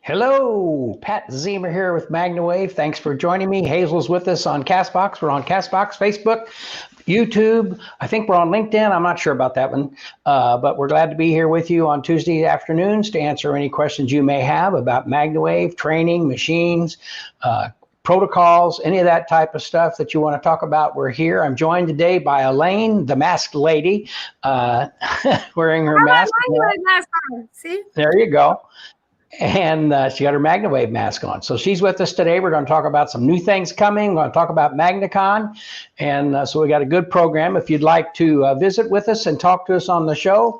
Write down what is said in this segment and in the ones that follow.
Hello, Pat Zemer here with MagnaWave. Thanks for joining me. Hazel's with us on CastBox. We're on CastBox, Facebook, YouTube. I think we're on LinkedIn. I'm not sure about that one, but we're glad to be here with you on Tuesday afternoons to answer any questions you may have about MagnaWave, training, machines, protocols, any of that type of stuff that you want to talk about. We're here. I'm joined today by Elaine, the masked lady, wearing her mask. Mask on. See? There you go. And she got her MagnaWave mask on. So she's with us today. We're going to talk about some new things coming. We're going to talk about MagnaCon. And so we got a good program. If you'd like to visit with us and talk to us on the show,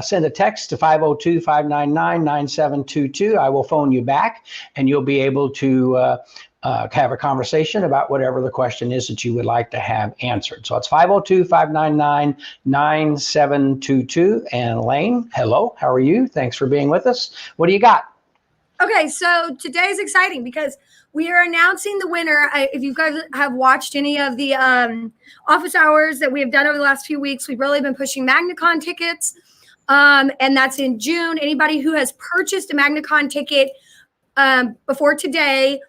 send a text to 502-599-9722. I will phone you back and you'll be able to have a conversation about whatever the question is that you would like to have answered. So it's 502-599-9722. And Elaine, hello, how are you? Thanks for being with us. What do you got? Okay, so today's exciting because we are announcing the winner. If you guys have watched any of the office hours that we have done over the last few weeks, we've really been pushing MagnaCon tickets, and that's in June. Anybody who has purchased a MagnaCon ticket before today,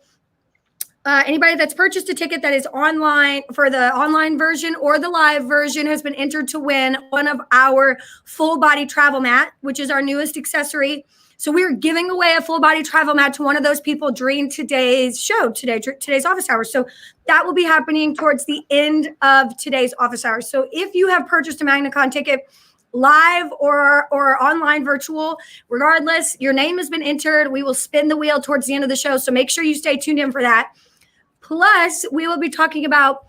anybody that's purchased a ticket that is online for the online version or the live version has been entered to win one of our full body travel mat, which is our newest accessory. So we're giving away a full body travel mat to one of those people during today's show, today's office hours. So that will be happening towards the end of today's office hours. So if you have purchased a MagnaCon ticket live or online virtual, regardless, your name has been entered. We will spin the wheel towards the end of the show. So make sure you stay tuned in for that. Plus, we will be talking about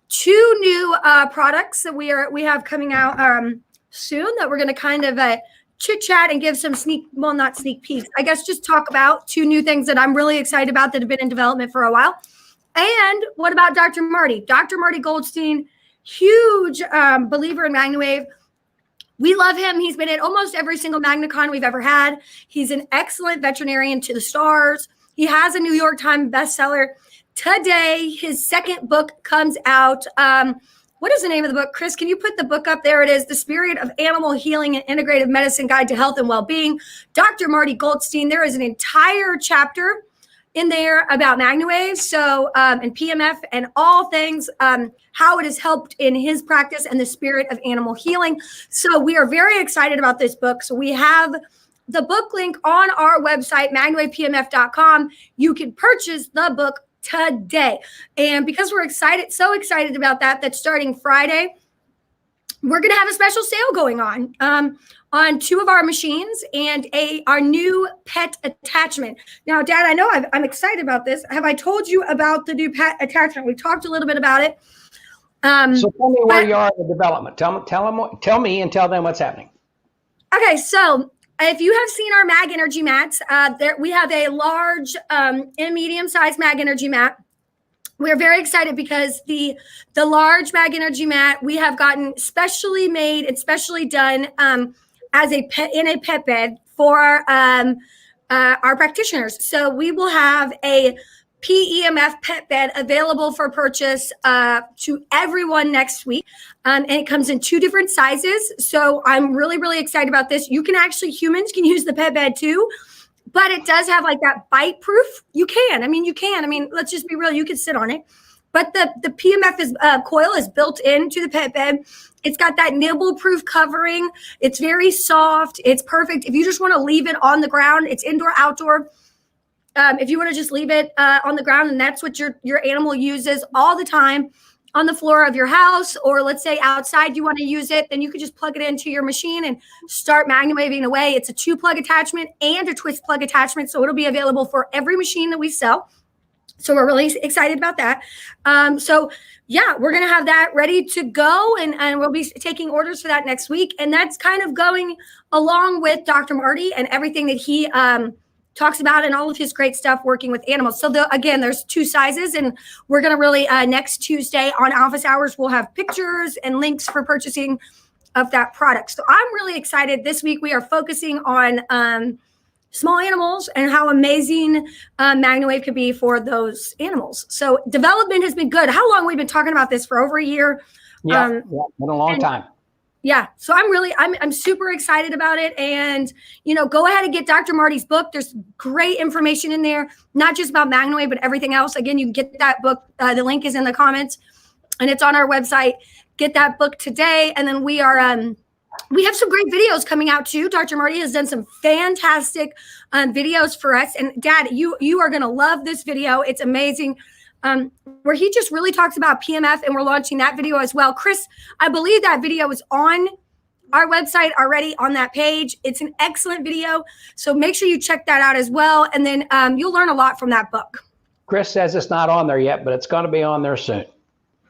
two new products that we have coming out soon that we're going to kind of chit chat and give some not sneak peeks, I guess, just talk about two new things that I'm really excited about that have been in development for a while. And what about Dr. Marty? Dr. Marty Goldstein, huge believer in MagnaWave. We love him. He's been at almost every single MagnaCon we've ever had. He's an excellent veterinarian to the stars. He has a New York Times bestseller. Today, his second book comes out. What is the name of the book? Chris, can you put the book up? There it is. The Spirit of Animal Healing and Integrative Medicine Guide to Health and Well-Being. Dr. Marty Goldstein. There is an entire chapter in there about MagnaWave, and PEMF and all things, how it has helped in his practice and the spirit of animal healing. So we are very excited about this book. So we have the book link on our website, MagnaWavePMF.com. You can purchase the book today. And because we're so excited about that starting Friday, we're going to have a special sale going on two of our machines and our new pet attachment. Now, Dad, I know I'm excited about this. Have I told you about the new pet attachment? We talked a little bit about it. So tell me where you are in the development. Tell me and tell them what's happening. Okay, so if you have seen our Mag Energy mats, we have a large and medium-sized Mag Energy mat. We're very excited because the large Mag Energy mat we have gotten specially made and specially done as in a pet bed for our practitioners. So we will have a PEMF pet bed available for purchase to everyone next week. And it comes in two different sizes. So I'm really, really excited about this. Humans can use the pet bed too, but it does have like that bite proof. You can. Let's just be real. You can sit on it. But the PEMF coil is built into the pet bed. It's got that nibble proof covering. It's very soft. It's perfect. If you just want to leave it on the ground, it's indoor, outdoor. If you want to just leave it on the ground and that's what your animal uses all the time on the floor of your house, or let's say outside you want to use it, then you could just plug it into your machine and start MagnaWaving away. It's a 2-plug attachment and a twist plug attachment, so it'll be available for every machine that we sell. So we're really excited about that. We're going to have that ready to go, and we'll be taking orders for that next week. And that's kind of going along with Dr. Marty and everything that he talks about and all of his great stuff working with animals. So there's two sizes, and we're going to really next Tuesday on office hours, we'll have pictures and links for purchasing of that product. So I'm really excited. This week we are focusing on small animals and how amazing MagnaWave could be for those animals. So development has been good. How long? We've been talking about this for over a year. Yeah, been a long time. Yeah. So I'm super excited about it. And, go ahead and get Dr. Marty's book. There's great information in there, not just about MagnaWave, but everything else. Again, you can get that book. The link is in the comments and it's on our website. Get that book today. And then we have some great videos coming out too. Dr. Marty has done some fantastic videos for us. And Dad, you are going to love this video. It's amazing. Where he just really talks about PEMF, and we're launching that video as well. Chris, I believe that video is on our website already on that page. It's an excellent video. So make sure you check that out as well. And then you'll learn a lot from that book. Chris says it's not on there yet, but it's going to be on there soon.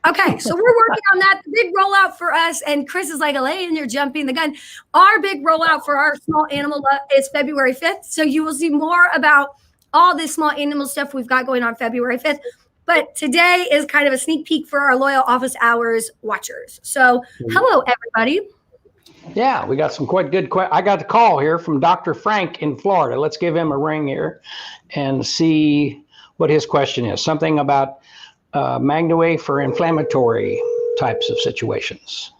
Okay, so we're working on that. The big rollout for us, and Chris is like, Elaine, you're jumping the gun. Our big rollout for our small animal is February 5th. So you will see more about all this small animal stuff we've got going on February 5th. But today is kind of a sneak peek for our loyal office hours watchers. So hello, everybody. Yeah, we got some quite good questions. I got the call here from Dr. Frank in Florida. Let's give him a ring here and see what his question is. Something about MagnaWave for inflammatory types of situations.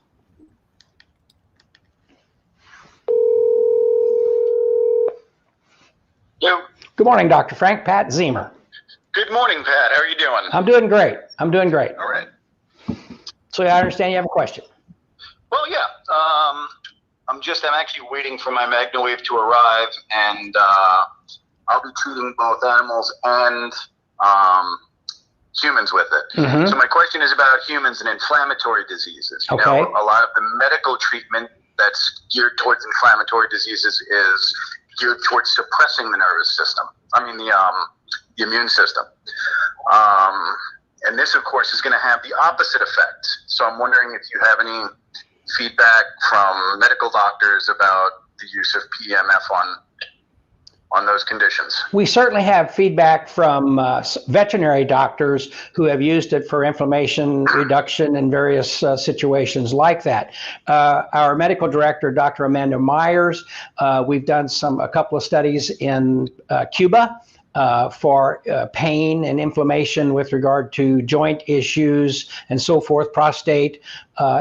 Hello. Good morning, Dr. Frank. Pat Zemer. Good morning, Pat. How are you doing? I'm doing great. I'm doing great. All right. So I understand you have a question. Well, yeah. I'm actually waiting for my MagnaWave to arrive, and I'll be treating both animals and humans with it. Mm-hmm. So my question is about humans and inflammatory diseases. You Okay. know, a lot of the medical treatment that's geared towards inflammatory diseases is geared towards suppressing the nervous system. I mean, the immune system. And this, of course, is going to have the opposite effect. So I'm wondering if you have any feedback from medical doctors about the use of PEMF on those conditions. We certainly have feedback from veterinary doctors who have used it for inflammation reduction in various situations like that. Our medical director, Dr. Amanda Myers, we've done a couple of studies in Cuba for pain and inflammation with regard to joint issues and so forth, prostate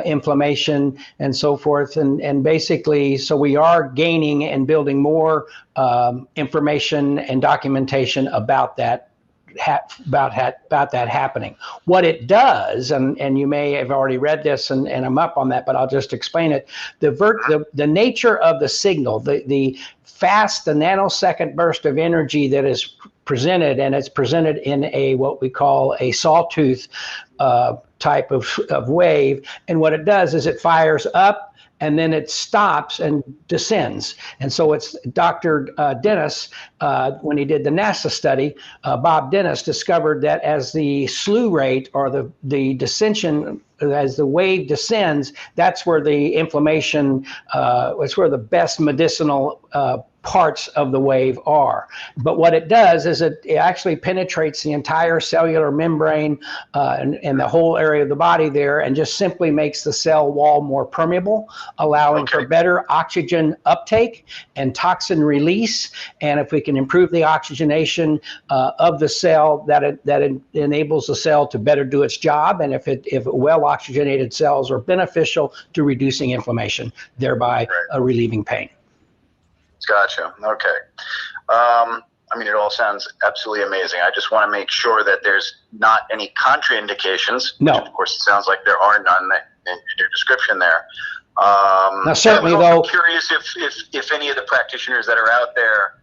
inflammation and so forth. And basically, so we are gaining and building more information and documentation about that. About that happening. What it does, and you may have already read this, and I'm up on that, but I'll just explain it. The nature of the signal, the nanosecond burst of energy that is presented, and it's presented in what we call a sawtooth type of wave. And what it does is it fires up, and then it stops and descends. And so it's Dr. Dennis, when he did the NASA study, Bob Dennis discovered that as the slew rate or the descension, as the wave descends, that's where the inflammation, it's where the best medicinal parts of the wave are. But what it does is it actually penetrates the entire cellular membrane and the whole area of the body there, and just simply makes the cell wall more permeable, allowing for better oxygen uptake and toxin release. And if we can improve the oxygenation of the cell, that enables the cell to better do its job. And if well oxygenated cells are beneficial to reducing inflammation, thereby relieving pain. Gotcha. Okay. I mean, it all sounds absolutely amazing. I just want to make sure that there's not any contraindications. No. Which of course, it sounds like there are none in your description there. Now, certainly, I was also though, curious if any of the practitioners that are out there,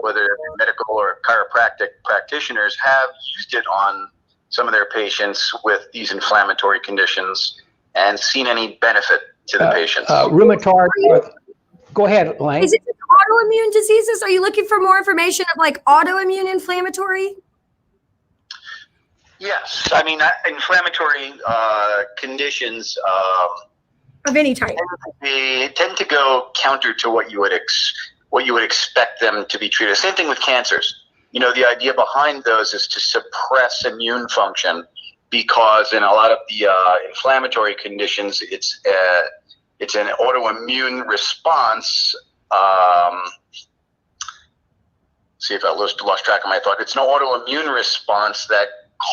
whether medical or chiropractic practitioners, have used it on some of their patients with these inflammatory conditions and seen any benefit to the patients. Rheumatoid. Go ahead, Elaine. Is it autoimmune diseases? Are you looking for more information of like autoimmune inflammatory? Yes, I mean inflammatory conditions Of any type. tend to go counter to what you would expect them to be treated. Same thing with cancers. You know, the idea behind those is to suppress immune function, because in a lot of the inflammatory conditions, it's an autoimmune response. See if I lost track of my thought. It's an autoimmune response that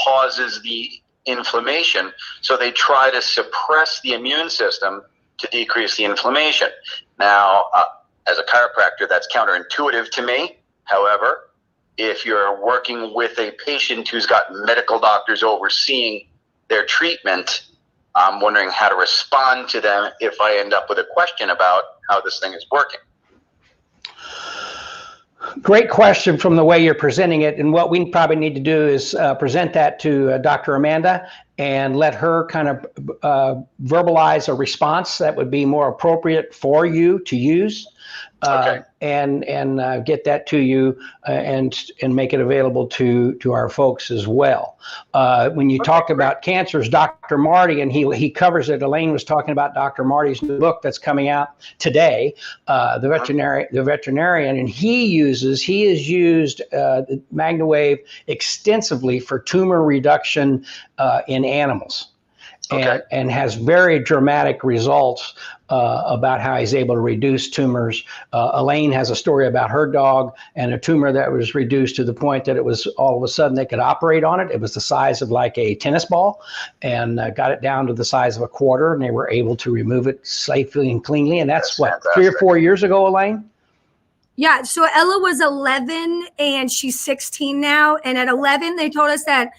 causes the inflammation. So they try to suppress the immune system to decrease the inflammation. Now, as a chiropractor, that's counterintuitive to me. However, if you're working with a patient who's got medical doctors overseeing their treatment, I'm wondering how to respond to them if I end up with a question about how this thing is working. Great question from the way you're presenting it. And what we probably need to do is present that to Dr. Amanda and let her kind of verbalize a response that would be more appropriate for you to use. Okay. And get that to you and make it available to our folks as well. When you talk about cancers, Dr. Marty, and he covers it. Elaine was talking about Dr. Marty's new book that's coming out today, the veterinarian, and he has used the MagnaWave extensively for tumor reduction in animals. Okay. And has very dramatic results about how he's able to reduce tumors. Elaine has a story about her dog and a tumor that was reduced to the point that it was all of a sudden they could operate on it. It was the size of like a tennis ball, and got it down to the size of a quarter, and they were able to remove it safely and cleanly. And that's what, fantastic. 3 or 4 years ago, Elaine? Yeah, so Ella was 11 and she's 16 now. And at 11, they told us that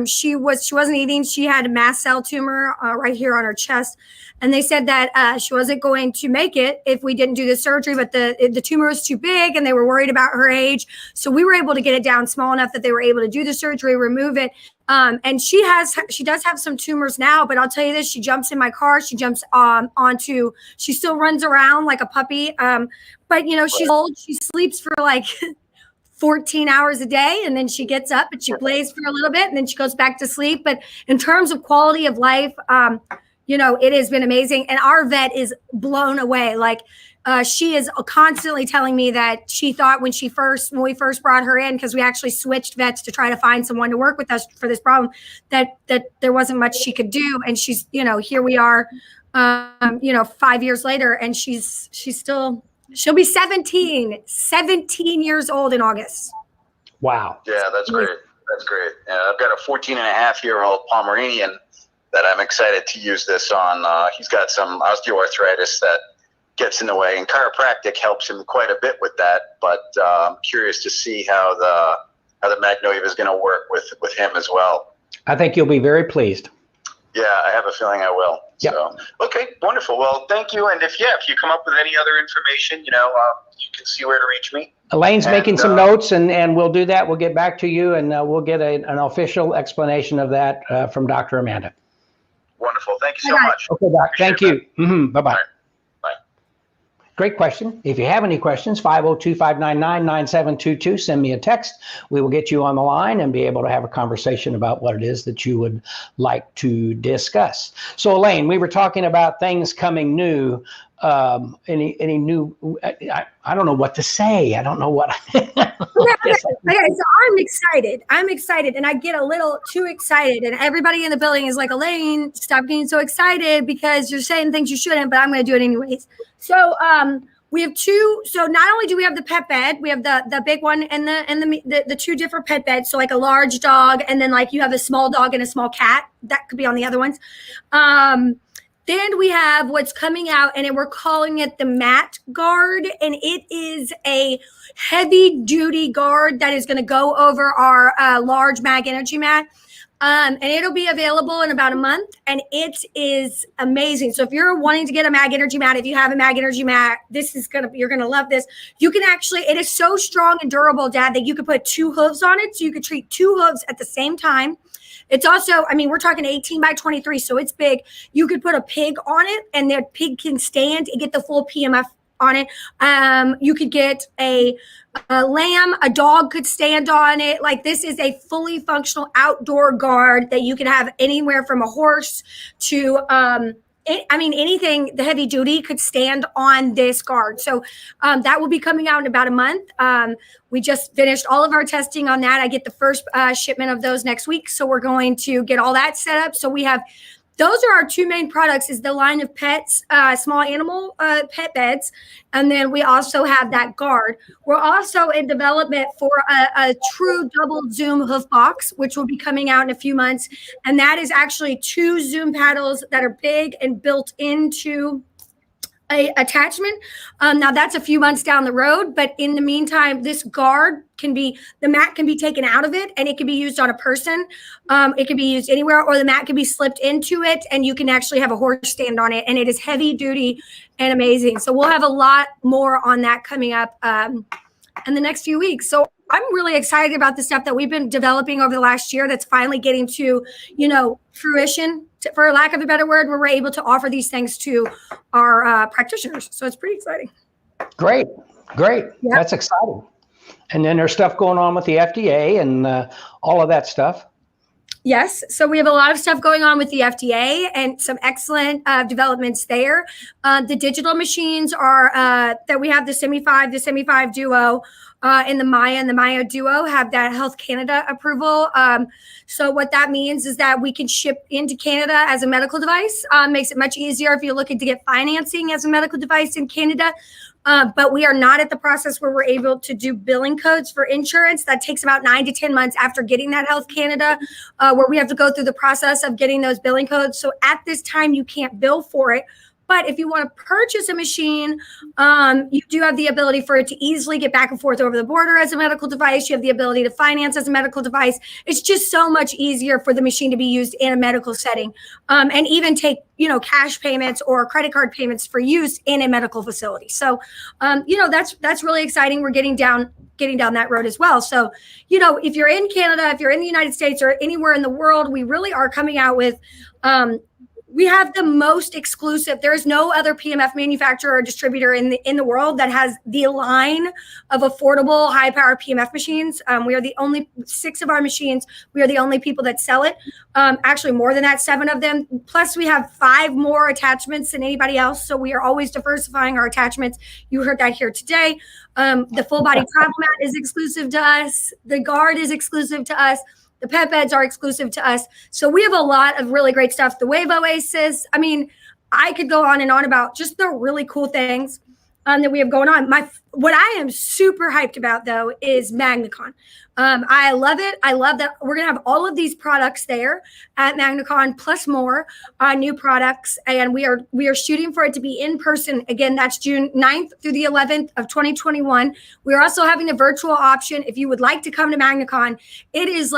she wasn't eating. She had a mast cell tumor right here on her chest. And they said that she wasn't going to make it if we didn't do the surgery, but the tumor was too big and they were worried about her age. So we were able to get it down small enough that they were able to do the surgery, remove it. And she does have some tumors now, but I'll tell you this, she jumps in my car. She jumps she still runs around like a puppy. But you know, she's old. She sleeps for like 14 hours a day, and then she gets up and she plays for a little bit and then she goes back to sleep. But in terms of quality of life, you know, it has been amazing. And our vet is blown away. Like she is constantly telling me that she thought when we first brought her in, because we actually switched vets to try to find someone to work with us for this problem, that there wasn't much she could do. And she's, you know, here we are, you know, 5 years later, and she's still, she'll be 17 years old in August. Wow. Yeah, that's great. That's great. I've got a 14-and-a-half-year-old Pomeranian that I'm excited to use this on. He's got some osteoarthritis that gets in the way, and chiropractic helps him quite a bit with that. But I'm curious to see how the MagnaWave is going to work with him as well. I think you'll be very pleased. Yeah, I have a feeling I will. Yep. So, okay, wonderful. Well, thank you. And if you come up with any other information, you know, you can see where to reach me. Elaine's making some notes, and we'll do that. We'll get back to you, and we'll get an official explanation of that from Dr. Amanda. Wonderful. Thank you so much. Okay, Doc. Thank you. Mm-hmm. Bye-bye. Right. Bye. Great question. If you have any questions, 502-599-9722, send me a text. We will get you on the line and be able to have a conversation about what it is that you would like to discuss. So, Elaine, we were talking about things coming new. Any new, I don't know what to say. I don't know what. Okay, so I'm excited, and I get a little too excited, and everybody in the building is like, Elaine, stop getting so excited because you're saying things you shouldn't, but I'm going to do it anyways. So we have two. So not only do we have the pet bed, we have the big one and the two different pet beds. So like a large dog, and then like you have a small dog and a small cat. That could be on the other ones. Then we have what's coming out, and we're calling it the Mat Guard, and it is a heavy-duty guard that is going to go over our large Mag Energy mat, and it'll be available in about a month, and it is amazing. So if you're wanting to get a Mag Energy mat, if you have a Mag Energy mat, you're going to love this. You can actually, it is so strong and durable, Dad, that you could put 2 hooves on it, so you could treat 2 hooves at the same time. It's also, I mean, we're talking 18 by 23, so it's big. You could put a pig on it, and that pig can stand and get the full PEMF on it. You could get a lamb, a dog could stand on it. Like, this is a fully functional outdoor guard that you can have anywhere from a horse to, anything, the heavy duty could stand on this guard. So that will be coming out in about a month. We just finished all of our testing on that. I get the first shipment of those next week. So we're going to get all that set up. So we have those are our two main products, is the line of pets, small animal pet beds. And then we also have that guard. We're also in development for a true double zoom hoof box, which will be coming out in a few months. And that is actually 2 zoom paddles that are big and built into a attachment. Now that's a few months down the road, but in the meantime, this guard the mat can be taken out of it and it can be used on a person. It can be used anywhere, or the mat can be slipped into it and you can actually have a horse stand on it. And it is heavy duty and amazing. So we'll have a lot more on that coming up in the next few weeks. So I'm really excited about the stuff that we've been developing over the last year that's finally getting to, fruition, for lack of a better word, where we're able to offer these things to our practitioners. So it's pretty exciting. Great. Yep. That's exciting. And then there's stuff going on with the FDA and all of that stuff. Yes. So we have a lot of stuff going on with the FDA and some excellent developments there. The digital machines are that we have the Semi 5 Duo, and the Maya Duo have that Health Canada approval. So what that means is that we can ship into Canada as a medical device. Makes it much easier if you're looking to get financing as a medical device in Canada. But we are not at the process where we're able to do billing codes for insurance. That takes about 9 to 10 months after getting that Health Canada, where we have to go through the process of getting those billing codes. So at this time, you can't bill for it. But if you want to purchase a machine, you do have the ability for it to easily get back and forth over the border as a medical device. You have the ability to finance as a medical device. It's just so much easier for the machine to be used in a medical setting, and even take, cash payments or credit card payments for use in a medical facility. So, that's really exciting. We're getting down that road as well. So, if you're in Canada, if you're in the United States or anywhere in the world, we really are coming out with, we have the most exclusive. There is no other PMF manufacturer or distributor in the world that has the line of affordable, high-power PMF machines. We are the only 6 of our machines. We are the only people that sell it. Actually, more than that, 7 of them. Plus, we have 5 more attachments than anybody else. So we are always diversifying our attachments. You heard that here today. The full-body travel mat is exclusive to us. The guard is exclusive to us. The pet beds are exclusive to us. So we have a lot of really great stuff. The Wave Oasis. I mean, I could go on and on about just the really cool things that we have going on. What I am super hyped about, though, is MagnaCon. I love it. I love that we're going to have all of these products there at MagnaCon, plus more new products. And we are shooting for it to be in person. Again, that's June 9th through the 11th of 2021. We're also having a virtual option. If you would like to come to MagnaCon, it's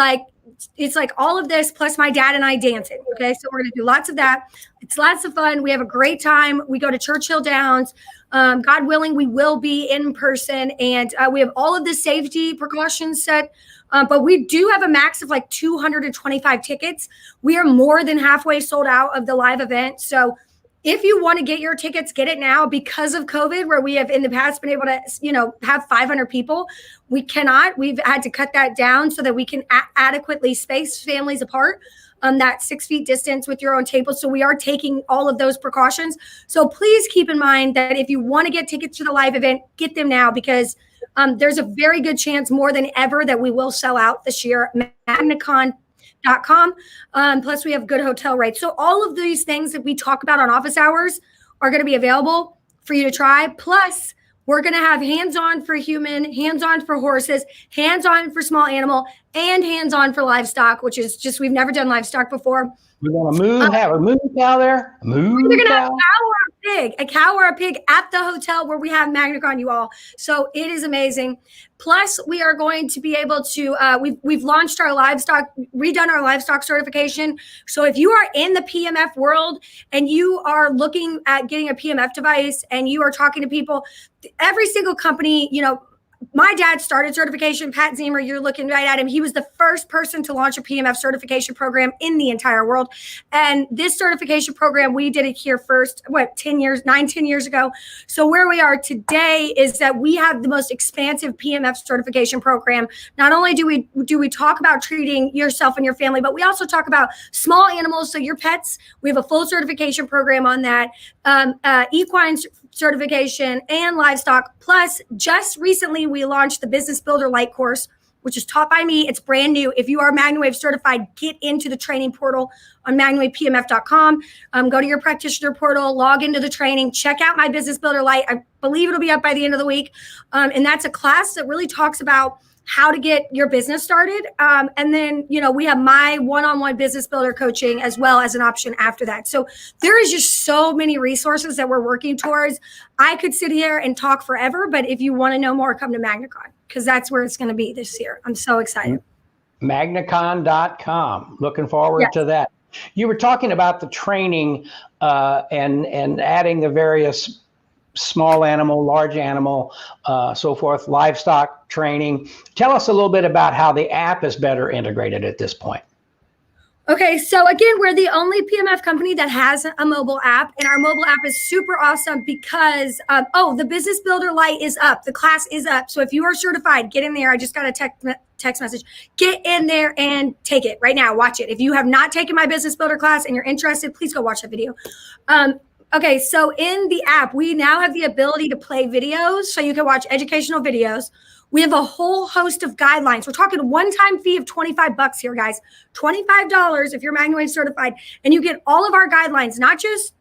like all of this plus my dad and I dancing. Okay. So we're going to do lots of that. It's lots of fun. We have a great time. We go to Churchill Downs. God willing, we will be in person, and we have all of the safety precautions set. But we do have a max of like 225 tickets. We are more than halfway sold out of the live event. So if you want to get your tickets, get it now. Because of COVID, where we have in the past been able to, have 500 people, we cannot. We've had to cut that down so that we can adequately space families apart. That 6 feet distance with your own table. So we are taking all of those precautions. So please keep in mind that if you want to get tickets to the live event, get them now, because there's a very good chance more than ever that we will sell out this year. MagnaCon.com. Plus we have good hotel rates. So all of these things that we talk about on office hours are going to be available for you to try. Plus we're going to have hands-on for human, hands-on for horses, hands-on for small animal, and hands-on for livestock, which is just, we've never done livestock before. We're going to have a moo cow there. We're going to have a cow or a pig at the hotel where we have MagnaCon, you all. So it is amazing. Plus, we are going to be able to, we've launched our livestock, redone our livestock certification. So if you are in the PMF world and you are looking at getting a PMF device and you are talking to people, every single company, my dad started certification. Pat Ziemer, you're looking right at him. He was the first person to launch a PMF certification program in the entire world. And this certification program, we did it here first, 10 years ago. So where we are today is that we have the most expansive PMF certification program. Not only do we talk about treating yourself and your family, but we also talk about small animals. So your pets, we have a full certification program on that. Equine certification and livestock. Plus, just recently we launched the Business Builder Light course, which is taught by me. It's brand new. If you are MagnaWave certified, get into the training portal on MagnaWavePMF.com. Go to your practitioner portal, log into the training, check out my Business Builder Lite. I believe it'll be up by the end of the week. And that's a class that really talks about how to get your business started. And then, we have my one-on-one business builder coaching as well as an option after that. So there is just so many resources that we're working towards. I could sit here and talk forever, but if you want to know more, come to MagnaCon, because that's where it's going to be this year. I'm so excited. MagnaCon.com. Looking forward to that. You were talking about the training and adding the various small animal, large animal, so forth, livestock training. Tell us a little bit about how the app is better integrated at this point. Okay, so again, we're the only PMF company that has a mobile app, and our mobile app is super awesome because, the Business Builder Lite is up. The class is up. So if you are certified, get in there. I just got a text message. Get in there and take it right now. Watch it. If you have not taken my Business Builder class and you're interested, please go watch that video. Okay, so in the app, we now have the ability to play videos, so you can watch educational videos. We have a whole host of guidelines. We're talking one-time fee of $25 here, guys. $25 if you're MagnaWave certified, and you get all of our guidelines, not just,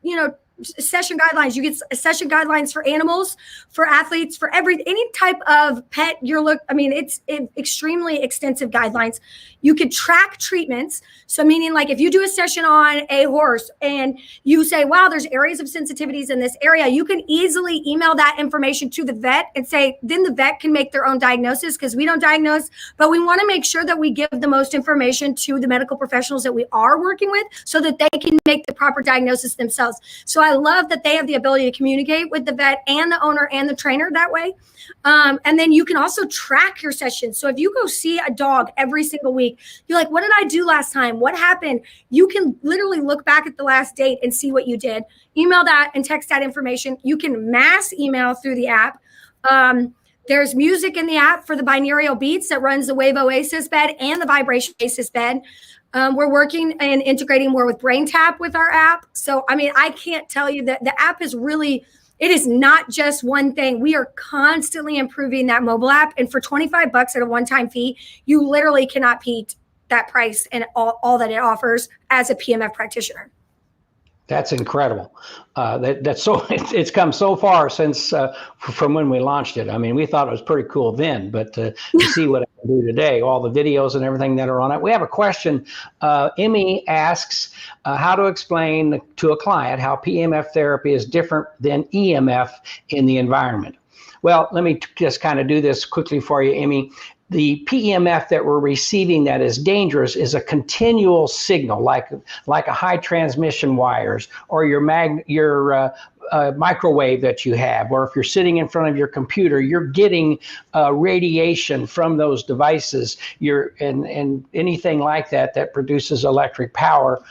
session guidelines. You get session guidelines for animals, for athletes, for any type of pet it's extremely extensive guidelines. You could track treatments. So meaning like if you do a session on a horse and you say, wow, there's areas of sensitivities in this area, you can easily email that information to the vet and say, then the vet can make their own diagnosis, because we don't diagnose, but we want to make sure that we give the most information to the medical professionals that we are working with so that they can make the proper diagnosis themselves. So I love that they have the ability to communicate with the vet and the owner and the trainer that way. And then you can also track your sessions. So if you go see a dog every single week, you're like, what did I do last time? What happened? You can literally look back at the last date and see what you did. Email that and text that information. You can mass email through the app. There's music in the app for the binaural beats that runs the Wave Oasis bed and the Vibration Oasis bed. We're working and integrating more with Brain Tap with our app. So, I can't tell you that the app is really, it is not just one thing. We are constantly improving that mobile app. And for $25 at a one-time fee, you literally cannot beat that price and all that it offers as a PMF practitioner. That's incredible. It's come so far since from when we launched it. We thought it was pretty cool then, but to see what I can do today, all the videos and everything that are on it. We have a question. Emmy asks how to explain to a client how PMF therapy is different than EMF in the environment. Well, let me just kind of do this quickly for you, Emmy. The PEMF that we're receiving that is dangerous is a continual signal, like a high transmission wires or your microwave that you have, or if you're sitting in front of your computer, you're getting radiation from those devices. And anything like that produces electric power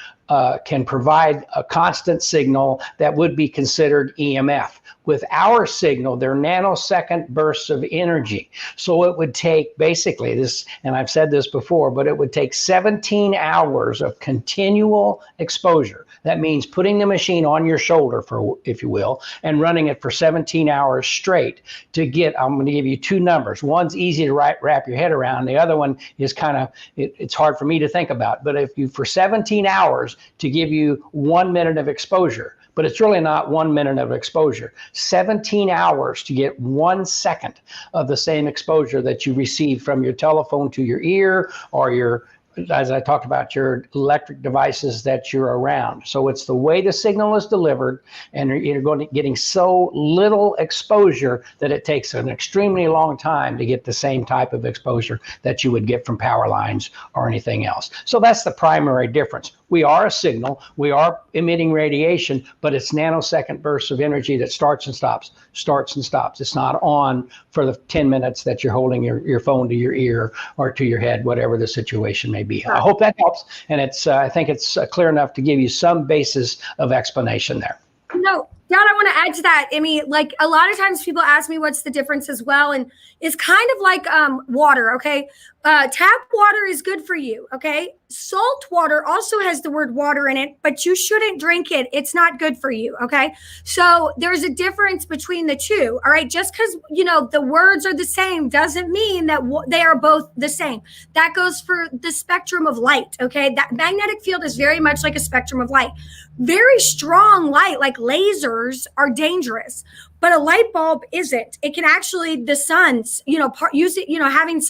can provide a constant signal that would be considered EMF. With our signal, they're nanosecond bursts of energy. So it would take basically this, and I've said this before, but it would take 17 hours of continual exposure. That means putting the machine on your shoulder, if you will, and running it for 17 hours straight to get, I'm going to give you two numbers. One's easy to wrap your head around. The other one is kind of, it's hard for me to think about. But if you, for 17 hours to give you 1 minute of exposure, but it's really not 1 minute of exposure. 17 hours to get 1 second of the same exposure that you receive from your telephone to your ear or your, as I talked about, your electric devices that you're around. So it's the way the signal is delivered, and you're getting so little exposure that it takes an extremely long time to get the same type of exposure that you would get from power lines or anything else. So that's the primary difference. We are a signal, we are emitting radiation, but it's nanosecond bursts of energy that starts and stops. It's not on for the 10 minutes that you're holding your phone to your ear or to your head, whatever the situation may be. I hope that helps. And I think it's clear enough to give you some basis of explanation there. No, Dad, I want to add to that. Like a lot of times people ask me what's the difference as well. And it's kind of like water, okay? Tap water is good for you, okay? Salt water also has the word water in it, but you shouldn't drink it. It's not good for you, okay? So there's a difference between the two, all right? Just because, the words are the same doesn't mean that they are both the same. That goes for the spectrum of light, okay? That magnetic field is very much like a spectrum of light. Very strong light, like lasers, are dangerous. But a light bulb isn't. It can actually, the sun's, use it, having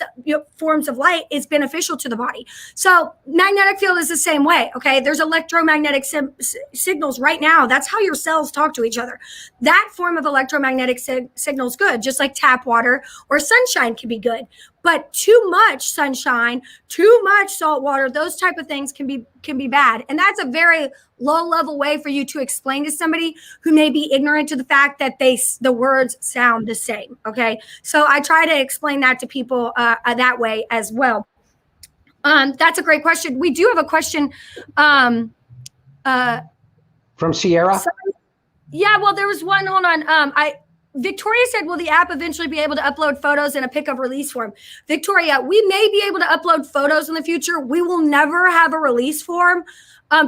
forms of light is beneficial to the body. So magnetic field is the same way, okay? There's electromagnetic signals right now. That's how your cells talk to each other. That form of electromagnetic signal is good, just like tap water or sunshine can be good. But too much sunshine, too much salt water, those type of things can be bad. And that's a very low level way for you to explain to somebody who may be ignorant to the fact that the words sound the same. Okay. So I try to explain that to people that way as well. That's a great question. We do have a question. From Sierra? Yeah, well, there was one. Hold on. Victoria said, will the app eventually be able to upload photos in a pick of release form? Victoria, we may be able to upload photos in the future. We will never have a release form.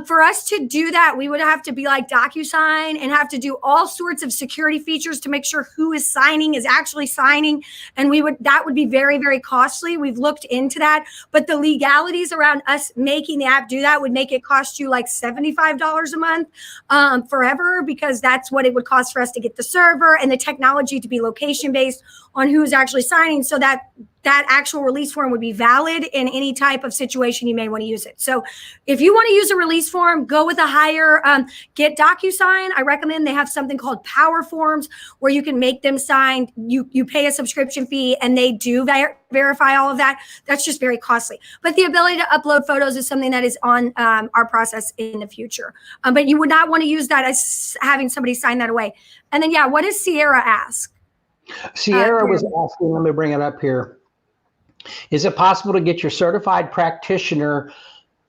For us to do that, we would have to be like DocuSign and have to do all sorts of security features to make sure who is signing is actually signing. And that would be very, very costly. We've looked into that, but the legalities around us making the app do that would make it cost you like $75 a month forever, because that's what it would cost for us to get the server and the technology to be location based on who is actually signing, so that actual release form would be valid in any type of situation you may want to use it. So if you want to use a release form, go with a higher, get DocuSign. I recommend they have something called Power Forms where you can make them sign. You pay a subscription fee and they do verify all of that. That's just very costly. But the ability to upload photos is something that is on our process in the future. But you would not want to use that as having somebody sign that away. And then, what does Sierra ask? Sierra was asking, let me bring it up here. Is it possible to get your certified practitioner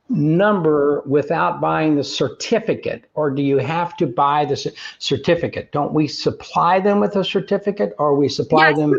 number without buying the certificate, or do you have to buy the certificate? Don't we supply them with a certificate, or we supply them?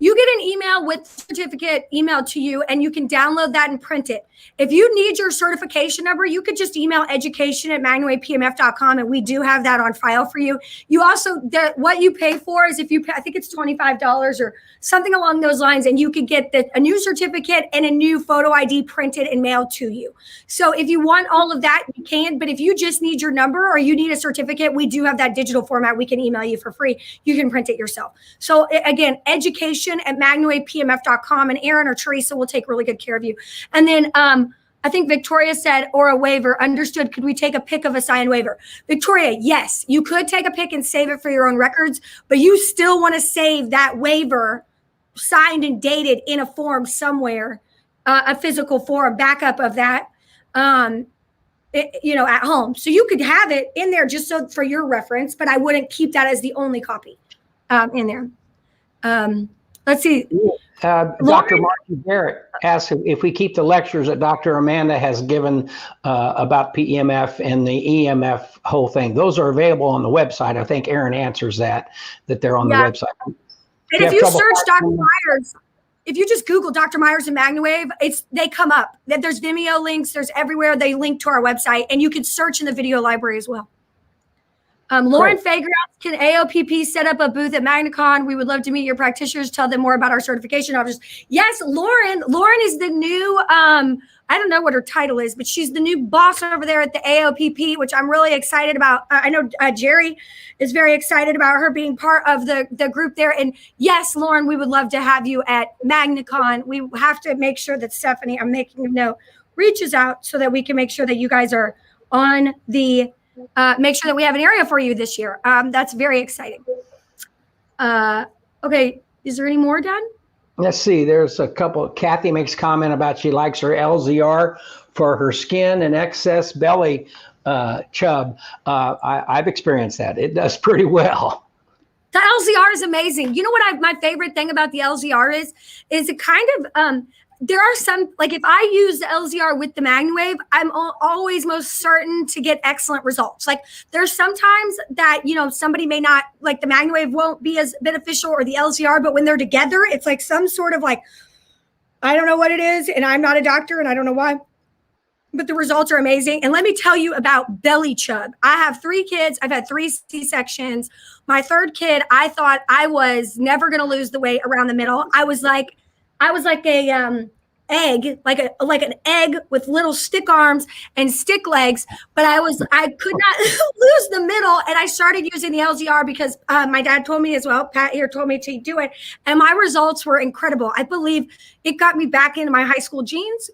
You get an email with certificate emailed to you, and you can download that and print it. If you need your certification number, you could just email education@MagnaWavePMF.com, and we do have that on file for you. You also, what you pay for is if you pay, I think it's $25 or something along those lines, and you could get a new certificate and a new photo ID printed and mailed to you. So if you want all of that, you can. But if you just need your number or you need a certificate, we do have that digital format. We can email you for free. You can print it yourself. So again, education@MagnaWavePMF.com, and Aaron or Teresa will take really good care of you. And then I think Victoria said, or a waiver. Understood. Could we take a pic of a signed waiver? Victoria, yes, you could take a pic and save it for your own records, but you still want to save that waiver signed and dated in a form somewhere, a physical form, backup of that, at home. So you could have it in there just so for your reference, but I wouldn't keep that as the only copy in there. Let's see. Dr. Marty Garrett asked if we keep the lectures that Dr. Amanda has given about PEMF and the EMF whole thing. Those are available on the website. I think Aaron answers that they're on the website. And if you search Dr. Myers, if you just Google Dr. Myers and MagnaWave, they come up. There's Vimeo links. There's everywhere. They link to our website, and you can search in the video library as well. Lauren Fager, can AOPP set up a booth at MagnaCon? We would love to meet your practitioners, tell them more about our certification officers. Yes, Lauren. Lauren is the new, I don't know what her title is, but she's the new boss over there at the AOPP, which I'm really excited about. I know Jerry is very excited about her being part of the group there. And yes, Lauren, we would love to have you at MagnaCon. We have to make sure that Stephanie, I'm making a note, reaches out so that we can make sure that you guys are on the make sure that we have an area for you this year. That's very exciting. Okay, is there any more, Dan? Let's see. There's a couple. Kathy makes comment about she likes her LZR for her skin and excess belly chub. I've experienced that. It does pretty well. The LZR is amazing. You know what my favorite thing about the LZR is it kind of there are some, like if I use the LZR with the MagnaWave, I'm always most certain to get excellent results. Like there's sometimes that, somebody may not, like the MagnaWave won't be as beneficial or the LZR, but when they're together, it's like some sort of like I don't know what it is, and I'm not a doctor, and I don't know why, but the results are amazing. And let me tell you about belly chub. I have 3 kids. I've had 3 C-sections. My 3rd kid, I thought I was never going to lose the weight around the middle. I was like a egg, like an egg with little stick arms and stick legs, but I could not lose the middle. And I started using the LZR because my dad told me as well. Pat here told me to do it, and my results were incredible. I believe it got me back into my high school jeans.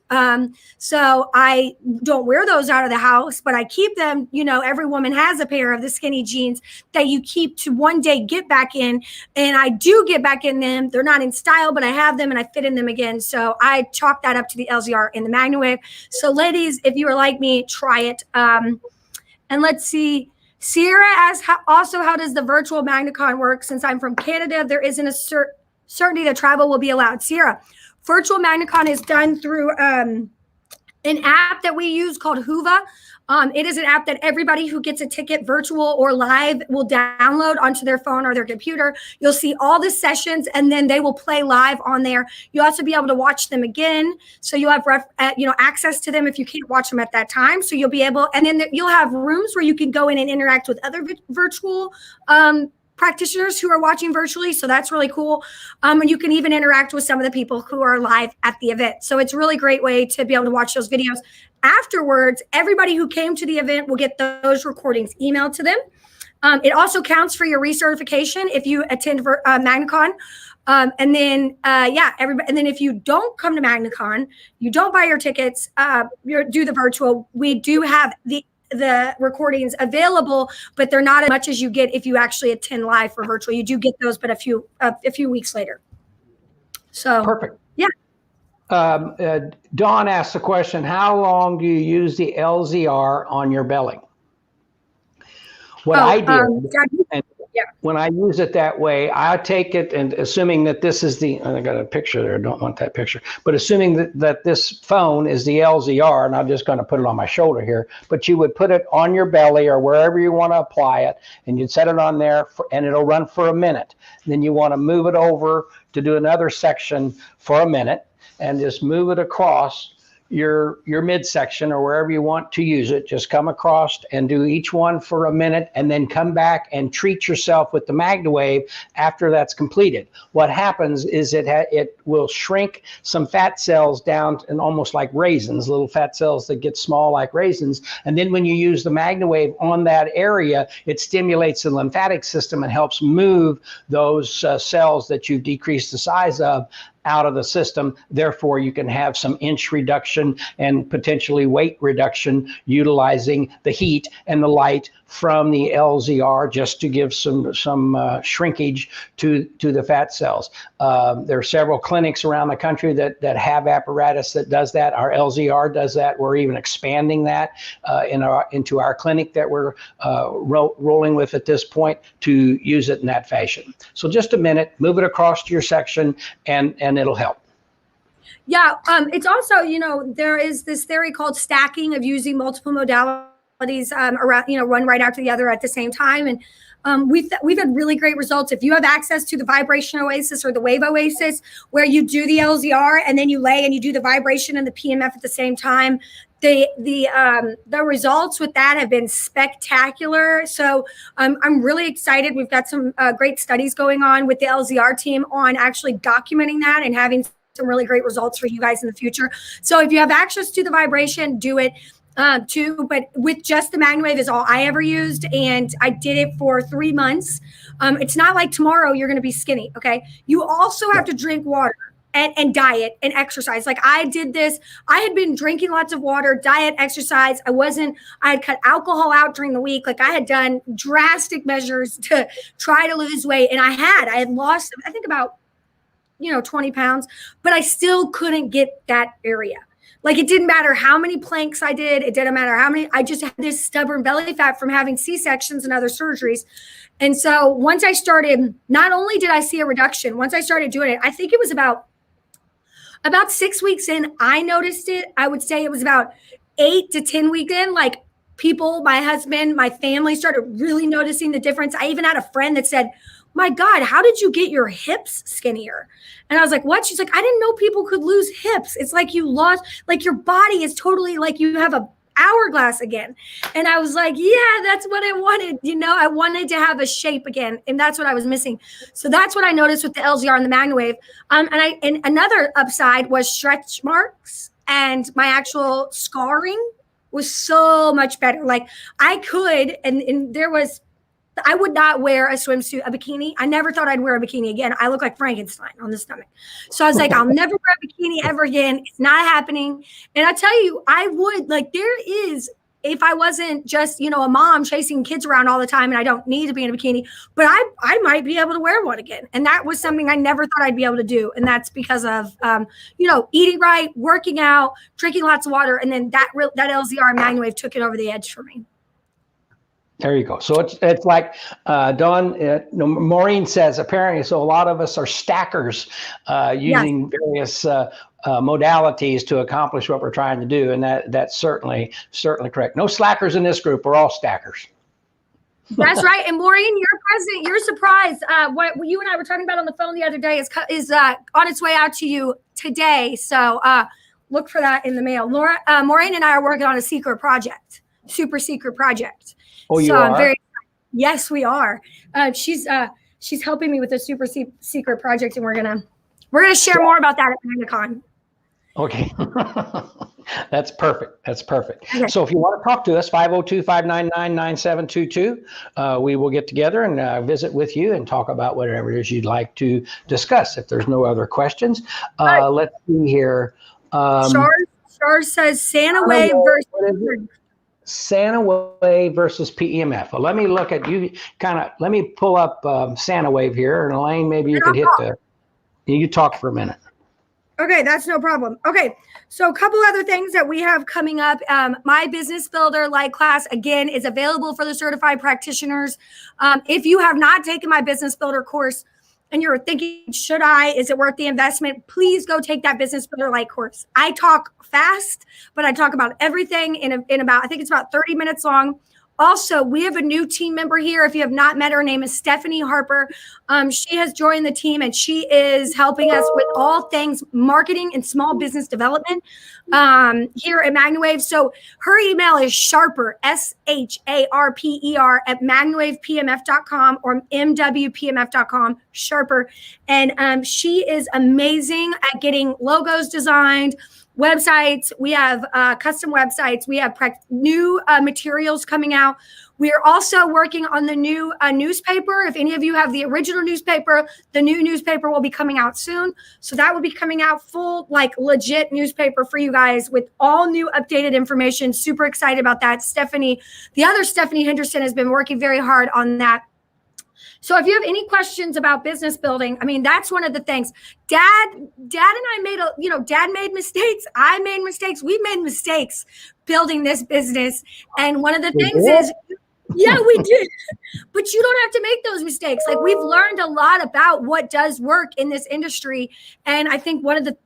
So I don't wear those out of the house, but I keep them. You know, every woman has a pair of the skinny jeans that you keep to one day get back in, and I do get back in them. They're not in style, but I have them and I fit in them again. So I chalk that up to the LZR in the MagnaWave. So ladies, if you are like me, try it. And let's see. Sierra asks, how does the virtual MagnaCon work? Since I'm from Canada, there isn't a certainty that travel will be allowed. Sierra, virtual MagnaCon is done through an app that we use called Huva. It is an app that everybody who gets a ticket, virtual or live, will download onto their phone or their computer. You'll see all the sessions, and then they will play live on there. You'll also be able to watch them again, so you'll have access to them if you can't watch them at that time. So you'll be able, and then you'll have rooms where you can go in and interact with other virtual practitioners who are watching virtually. So that's really cool. And you can even interact with some of the people who are live at the event. So it's a really great way to be able to watch those videos. Afterwards, everybody who came to the event will get those recordings emailed to them. It also counts for your recertification if you attend MagnaCon. And then if you don't come to MagnaCon, you don't buy your tickets, you do the virtual, we do have the recordings available, but they're not as much as you get if you actually attend live for virtual. You do get those, but a few weeks later. So perfect. Yeah. Dawn asked the question, how long do you use the LZR on your belly? What I did, when I use it that way, I take it, and assuming that this is I got a picture there, I don't want that picture, but assuming that this phone is the LZR, and I'm just going to put it on my shoulder here, but you would put it on your belly or wherever you want to apply it, and you'd set it on there, and it'll run for a minute. And then you want to move it over to do another section for a minute, and just move it across your midsection or wherever you want to use it. Just come across and do each one for a minute, and then come back and treat yourself with the MagnaWave after that's completed. What happens is it will shrink some fat cells down and almost like raisins, little fat cells that get small like raisins. And then when you use the MagnaWave on that area, it stimulates the lymphatic system and helps move those cells that you've decreased the size of out of the system. Therefore, you can have some inch reduction and potentially weight reduction utilizing the heat and the light from the LZR, just to give some shrinkage to the fat cells. There are several clinics around the country that have apparatus that does that. Our LZR does that. We're even expanding that into our clinic that we're rolling with at this point to use it in that fashion. So just a minute, move it across to your section, and it'll help. Yeah, it's also, there is this theory called stacking of using multiple modalities around, one right after the other at the same time. And we've had really great results. If you have access to the Vibration Oasis or the Wave Oasis, where you do the LZR and then you lay and you do the vibration and the PEMF at the same time, the results with that have been spectacular. So I'm really excited. We've got some great studies going on with the LZR team on actually documenting that and having some really great results for you guys in the future. So if you have access to the vibration, do it too. But with just the MagnaWave is all I ever used, and I did it for 3 months. It's not like tomorrow you're going to be skinny. Okay. You also have to drink water and diet and exercise. Like I did this. I had been drinking lots of water, diet, exercise. I had cut alcohol out during the week. Like I had done drastic measures to try to lose weight. And I had lost, I think about 20 pounds, but I still couldn't get that area. Like it didn't matter how many planks I did. It didn't matter how many, I just had this stubborn belly fat from having C-sections and other surgeries. And so once I started, not only did I see a reduction, once I started doing it, I think it was about 6 weeks in, I noticed it. I would say it was about 8 to 10 weeks in, like people, my husband, my family started really noticing the difference. I even had a friend that said, my God, how did you get your hips skinnier? And I was like, what? She's like, I didn't know people could lose hips. It's like you lost, like your body is totally like you have a hourglass again. And I was like, yeah, that's what I wanted. I wanted to have a shape again. And that's what I was missing. So that's what I noticed with the LZR and the MagnaWave. And another upside was stretch marks, and my actual scarring was so much better. Like I could, and there was, I would not wear a swimsuit, a bikini. I never thought I'd wear a bikini again. I look like Frankenstein on the stomach. So I was like, I'll never wear a bikini ever again. It's not happening. And I tell you, I would, like, there is, if I wasn't just, a mom chasing kids around all the time and I don't need to be in a bikini, but I might be able to wear one again. And that was something I never thought I'd be able to do. And that's because of, eating right, working out, drinking lots of water. And then that LZR and MagnaWave took it over the edge for me. There you go. So it's like Dawn, Maureen says, apparently, so a lot of us are stackers using various modalities to accomplish what we're trying to do. And that's certainly correct. No slackers in this group. We're all stackers. That's right. And Maureen, you're president. You're surprised. What you and I were talking about on the phone the other day is on its way out to you today. So look for that in the mail. Maureen and I are working on a secret project, super secret project. Oh, you are? Yes, we are. She's helping me with a super secret project, and we're gonna share more about that at MagnaCon. Okay. That's perfect. Okay. So if you want to talk to us, 502-599-9722, we will get together and visit with you and talk about whatever it is you'd like to discuss. If there's no other questions, let's see here. Char says sanawave versus sanawave versus PEMF. Well, let me look at you. Let me pull up sanawave here, and Elaine, maybe you could hit you talk for a minute. Okay, that's no problem. Okay, so a couple other things that we have coming up. My Business Builder Light class, again, is available for the certified practitioners. If you have not taken my Business Builder course and you're thinking, is it worth the investment? Please go take that Business Builder Light course. I talk fast, but I talk about everything in about, I think it's about 30 minutes long. Also, we have a new team member here. If you have not met her, name is Stephanie Harper. She has joined the team, and she is helping us with all things marketing and small business development here at MagnaWave. So her email is Sharper, SHARPER at MagnaWavePMF.com or MWPMF.com, Sharper. And she is amazing at getting logos designed, websites. We have custom websites. We have new materials coming out. We are also working on the new newspaper. If any of you have the original newspaper, the new newspaper will be coming out soon. So that will be coming out full, like legit newspaper for you guys with all new updated information. Super excited about that. The other Stephanie Henderson has been working very hard on that. So if you have any questions about business building, I mean, that's one of the things. Dad and I Dad made mistakes. I made mistakes. We made mistakes building this business. And one of the things is, yeah, we did. But you don't have to make those mistakes. Like, we've learned a lot about what does work in this industry. And I think one of the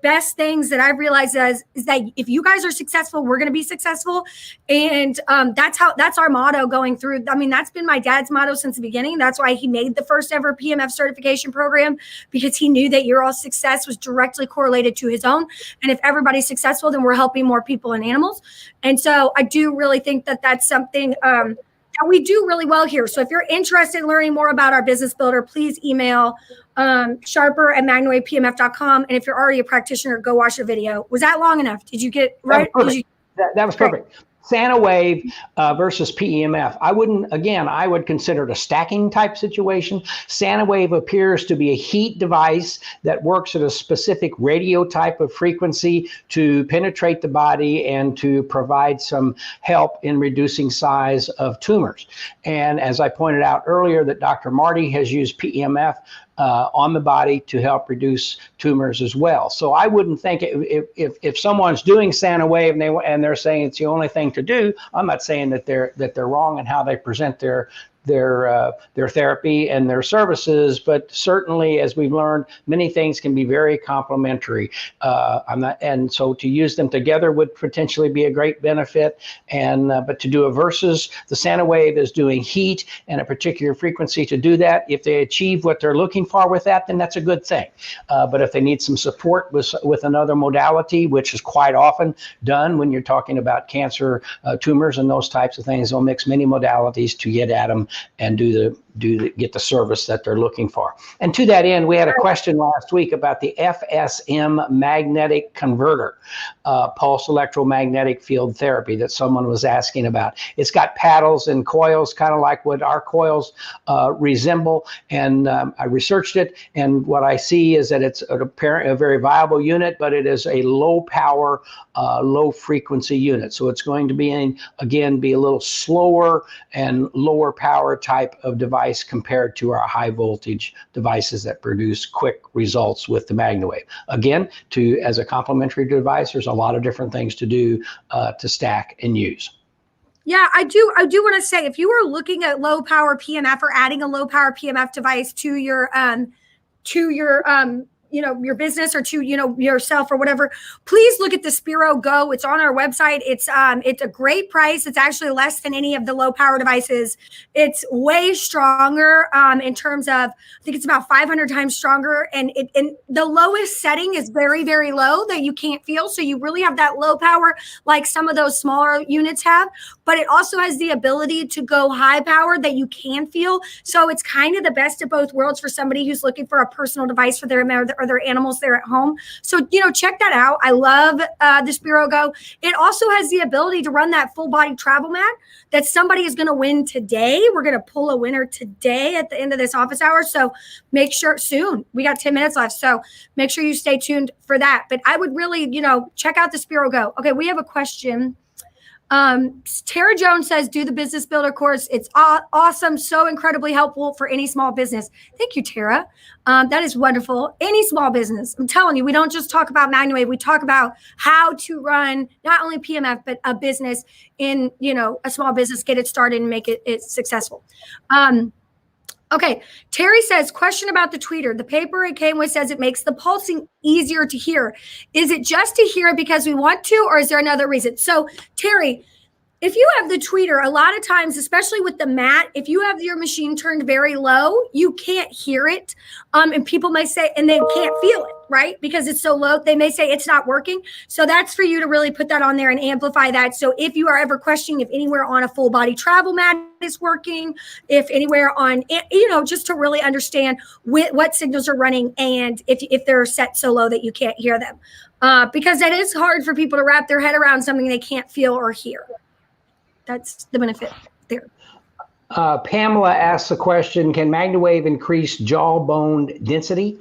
best things that I've realized is that if you guys are successful, we're going to be successful. And that's our motto going through. I mean, that's been my dad's motto since the beginning. That's why he made the first ever PMF certification program, because he knew that your all success was directly correlated to his own. And if everybody's successful, then we're helping more people and animals. And so I do really think that that's something that we do really well here. So if you're interested in learning more about our business builder, please email Sharper at MagnaWavePMF.com. And if you're already a practitioner, go watch the video. Was that long enough? Did you get right? That was perfect. sanawave versus PEMF. I would consider it a stacking type situation. sanawave appears to be a heat device that works at a specific radio type of frequency to penetrate the body and to provide some help in reducing size of tumors. And as I pointed out earlier, that Dr. Marty has used PEMF on the body to help reduce tumors as well. So I wouldn't think if someone's doing sanawave and they're saying it's the only thing to do, I'm not saying that they're wrong in how they present their their therapy and their services. But certainly, as we've learned, many things can be very complementary. And so to use them together would potentially be a great benefit. And but to do a versus, the sanawave is doing heat and a particular frequency to do that. If they achieve what they're looking for with that, then that's a good thing. But if they need some support with another modality, which is quite often done when you're talking about cancer tumors and those types of things, they'll mix many modalities to get at them and get the service that they're looking for. And to that end, we had a question last week about the FSM magnetic converter, pulse electromagnetic field therapy, that someone was asking about. It's got paddles and coils, kind of like what our coils resemble. And I researched it, and what I see is that it's a very viable unit, but it is a low power, low frequency unit. So it's going to be a little slower and lower power type of device compared to our high voltage devices that produce quick results with the MagnaWave. Again, as a complementary device, there's a lot of different things to do to stack and use. Yeah, I do want to say, if you are looking at low power PMF or adding a low power PMF device to your your business or to, yourself or whatever, please look at the Spiro Go. It's on our website. It's a great price. It's actually less than any of the low power devices. It's way stronger in terms of, I think it's about 500 times stronger. And the lowest setting is very, very low that you can't feel. So you really have that low power like some of those smaller units have, but it also has the ability to go high power that you can feel. So it's kind of the best of both worlds for somebody who's looking for a personal device for their animals there at home. So, check that out. I love the Spiro Go. It also has the ability to run that full body travel mat that somebody is going to win today. We're going to pull a winner today at the end of this office hour. So make sure soon. We got 10 minutes left. So make sure you stay tuned for that. But I would really, check out the Spiro Go. Okay, we have a question. Tara Jones says, do the business builder course. It's awesome. So incredibly helpful for any small business. Thank you, Tara. That is wonderful. Any small business. I'm telling you, we don't just talk about MagnaWave. We talk about how to run not only PMF, but a business in, a small business, get it started and make it successful. Okay, Terry says, question about the tweeter. The paper it came with says it makes the pulsing easier to hear. Is it just to hear it because we want to, or is there another reason? So, Terry, if you have the tweeter, a lot of times, especially with the mat, if you have your machine turned very low, you can't hear it. And people may say, and they can't feel it, right? Because it's so low, they may say it's not working. So that's for you to really put that on there and amplify that. So if you are ever questioning if anywhere on a full body travel mat is working, if anywhere on, just to really understand what signals are running and if they're set so low that you can't hear them. Because that is hard for people to wrap their head around something they can't feel or hear. That's the benefit there. Pamela asks the question, can MagnaWave increase jawbone density?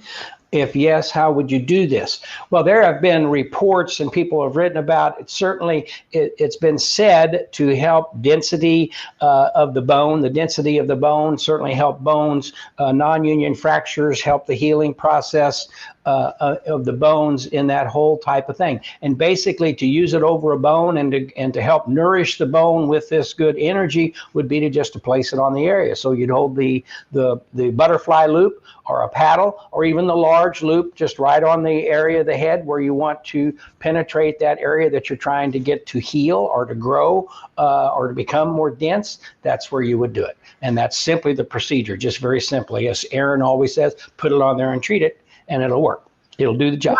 If yes, how would you do this? Well, there have been reports and people have written about it. Certainly, it's been said to help density of the bone. The density of the bone certainly help bones. Non-union fractures help the healing process of the bones in that whole type of thing. And basically, to use it over a bone and to help nourish the bone with this good energy would be to place it on the area. So you'd hold the butterfly loop or a paddle or even the large loop just right on the area of the head where you want to penetrate that area that you're trying to get to heal or to grow or to become more dense. That's where you would do it. And that's simply the procedure, just very simply. As Aaron always says, put it on there and treat it, and it'll work. It'll do the job.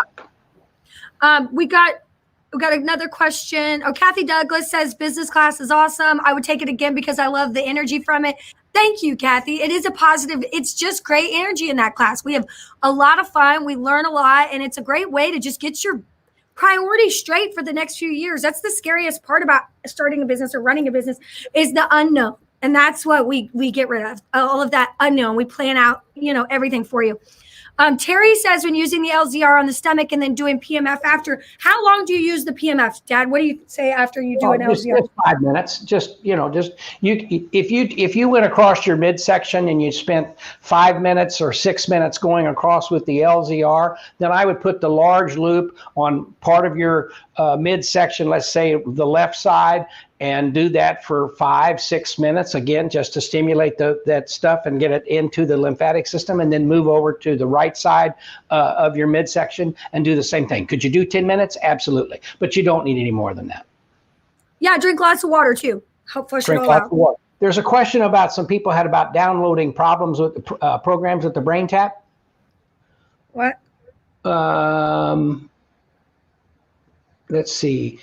We got another question. Oh, Kathy Douglas says business class is awesome. I would take it again because I love the energy from it. Thank you, Kathy. It is a positive. It's just great energy in that class. We have a lot of fun. We learn a lot, and it's a great way to just get your priorities straight for the next few years. That's the scariest part about starting a business or running a business is the unknown. And that's what we get rid of, all of that unknown. We plan out everything for you. Terry says when using the LZR on the stomach and then doing PMF after, how long do you use the PMF, Dad? What do you say after you do an LZR? Just 5 minutes. If you went across your midsection and you spent 5 minutes or 6 minutes going across with the LZR, then I would put the large loop on part of your midsection, let's say the left side, and do that for 5-6 minutes, again, just to stimulate that stuff and get it into the lymphatic system, and then move over to the right side of your midsection and do the same thing. Could you do 10 minutes? Absolutely. But you don't need any more than that. Yeah, drink lots of water too. Help flush it all out. Of water. There's a question about some people had about downloading problems with the programs with the Brain Tap. What? Let's see.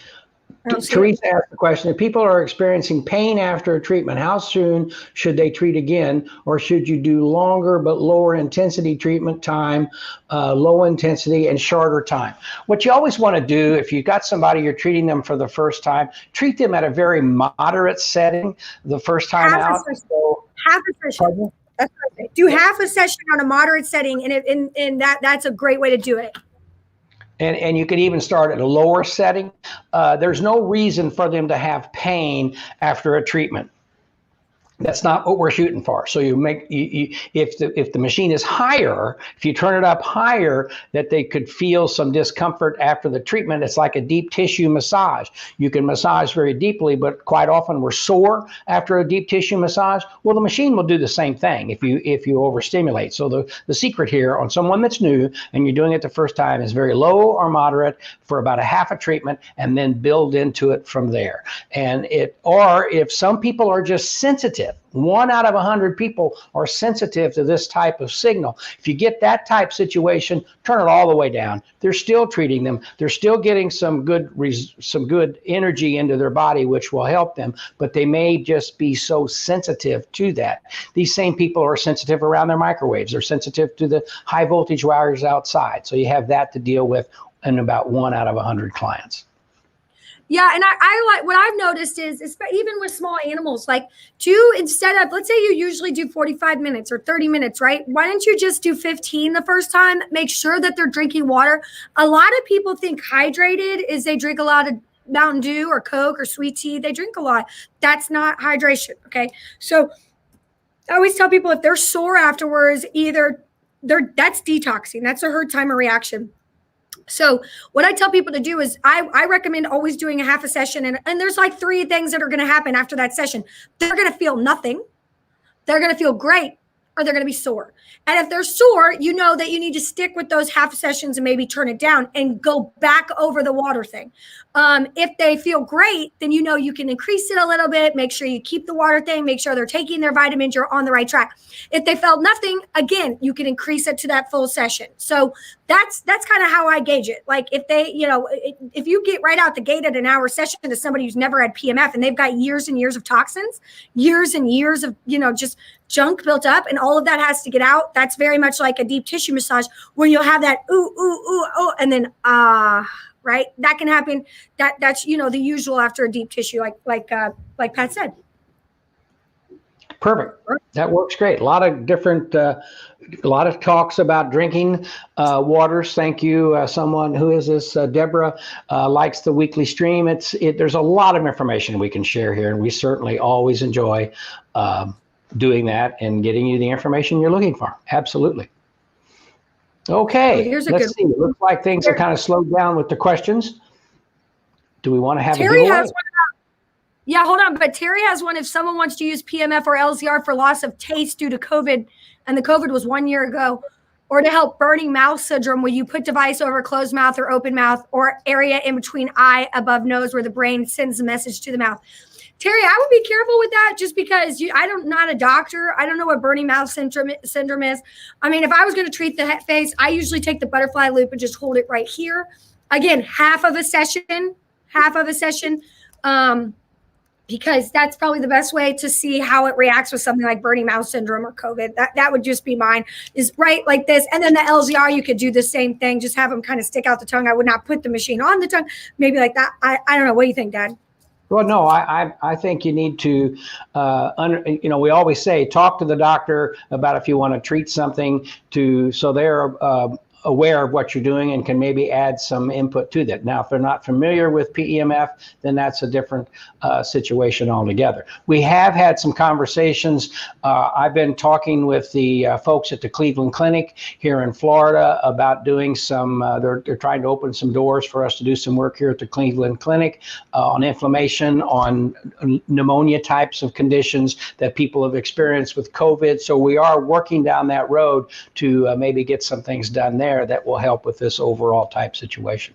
Teresa asked the question, if people are experiencing pain after a treatment, how soon should they treat again? Or should you do longer but lower intensity treatment time, low intensity and shorter time? What you always want to do, if you've got somebody you're treating them for the first time, treat them at a very moderate setting the first time out. Half a session. That's right. Do half a session on a moderate setting, and that's a great way to do it. And you could even start at a lower setting. There's no reason for them to have pain after a treatment. That's not what we're shooting for. So if the machine is higher, if you turn it up higher, that they could feel some discomfort after the treatment. It's like a deep tissue massage. You can massage very deeply, but quite often we're sore after a deep tissue massage. Well, the machine will do the same thing if you overstimulate. So the secret here on someone that's new and you're doing it the first time is very low or moderate for about a half a treatment, and then build into it from there. Or if some people are just sensitive, 1 out of 100 people are sensitive to this type of signal. If you get that type situation, turn it all the way down. They're still treating them. They're still getting some good energy into their body, which will help them, but they may just be so sensitive to that. These same people are sensitive around their microwaves. They're sensitive to the high voltage wires outside. So you have that to deal with in about 1 out of 100 clients. Yeah, and I like what I've noticed is even with small animals, like instead of, let's say you usually do 45 minutes or 30 minutes, right? Why don't you just do 15 the first time? Make sure that they're drinking water. A lot of people think hydrated is they drink a lot of Mountain Dew or Coke or sweet tea. They drink a lot. That's not hydration, okay? So I always tell people if they're sore afterwards, that's detoxing. That's a Hertzheimer reaction. So what I tell people to do is I recommend always doing a half a session. And there's like 3 things that are going to happen after that session. They're going to feel nothing. They're going to feel great, or they're going to be sore. And if they're sore, you know that you need to stick with those half sessions and maybe turn it down and go back over the water thing. If they feel great, then you know you can increase it a little bit. Make sure you keep the water thing. Make sure they're taking their vitamins. You're on the right track. If they felt nothing, again, you can increase it to that full session. So that's kind of how I gauge it. Like if they, if you get right out the gate at an hour session to somebody who's never had PMF and they've got years and years of toxins, years and years of, just junk built up, and all of that has to get out. That's very much like a deep tissue massage where you'll have that ooh, ooh, ooh, oh, and then right? That can happen. That's the usual after a deep tissue, like Pat said. Perfect. That works great. A lot of different, a lot of talks about drinking waters. Thank you. Someone who is this? Deborah likes the weekly stream. There's a lot of information we can share here, and we certainly always enjoy doing that and getting you the information you're looking for. Absolutely. Okay. Let's see. It looks like things are kind of slowed down with the questions. Do we want to have Terry a giveaway? has one. Yeah, hold on. But Terry has one. If someone wants to use PMF or LZR for loss of taste due to COVID, and the COVID was 1 year ago, or to help burning mouth syndrome, where you put device over closed mouth or open mouth or area in between eye above nose where the brain sends the message to the mouth. Terry, I would be careful with that just because I'm not a doctor. I don't know what burning mouth syndrome is. I mean, if I was going to treat the face, I usually take the butterfly loop and just hold it right here. Again, half of a session, because that's probably the best way to see how it reacts with something like burning mouth syndrome or COVID. That would just be mine, is right like this. And then the LZR, you could do the same thing. Just have them kind of stick out the tongue. I would not put the machine on the tongue. Maybe like that. I don't know. What do you think, Dad? Well, no, I think you need to, we always say, talk to the doctor about if you want to treat something so they're aware of what you're doing and can maybe add some input to that. Now, if they're not familiar with PEMF, then that's a different situation altogether. We have had some conversations. I've been talking with the folks at the Cleveland Clinic here in Florida about doing some, they're trying to open some doors for us to do some work here at the Cleveland Clinic on inflammation, on pneumonia types of conditions that people have experienced with COVID. So we are working down that road to maybe get some things done there that will help with this overall type situation.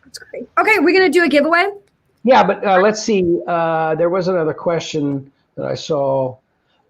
That's great. Okay, we're going to do a giveaway? Yeah, but let's see. There was another question that I saw.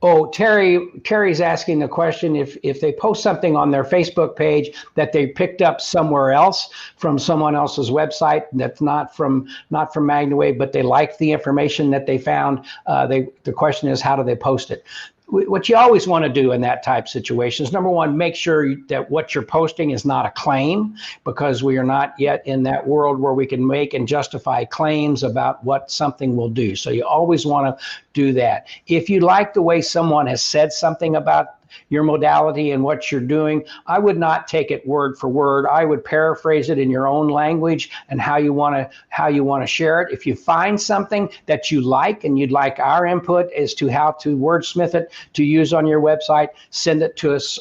Oh, Terry's asking the question if they post something on their Facebook page that they picked up somewhere else from someone else's website that's not from MagnaWave, but they like the information that they found. The question is, how do they post it? What you always want to do in that type of situation is, number one, make sure that what you're posting is not a claim, because we are not yet in that world where we can make and justify claims about what something will do. So you always want to do that. If you like the way someone has said something about your modality and what you're doing, I would not take it word for word. I would paraphrase it in your own language and how you want to share it. If you find something that you like and you'd like our input as to how to wordsmith it to use on your website, send it to us.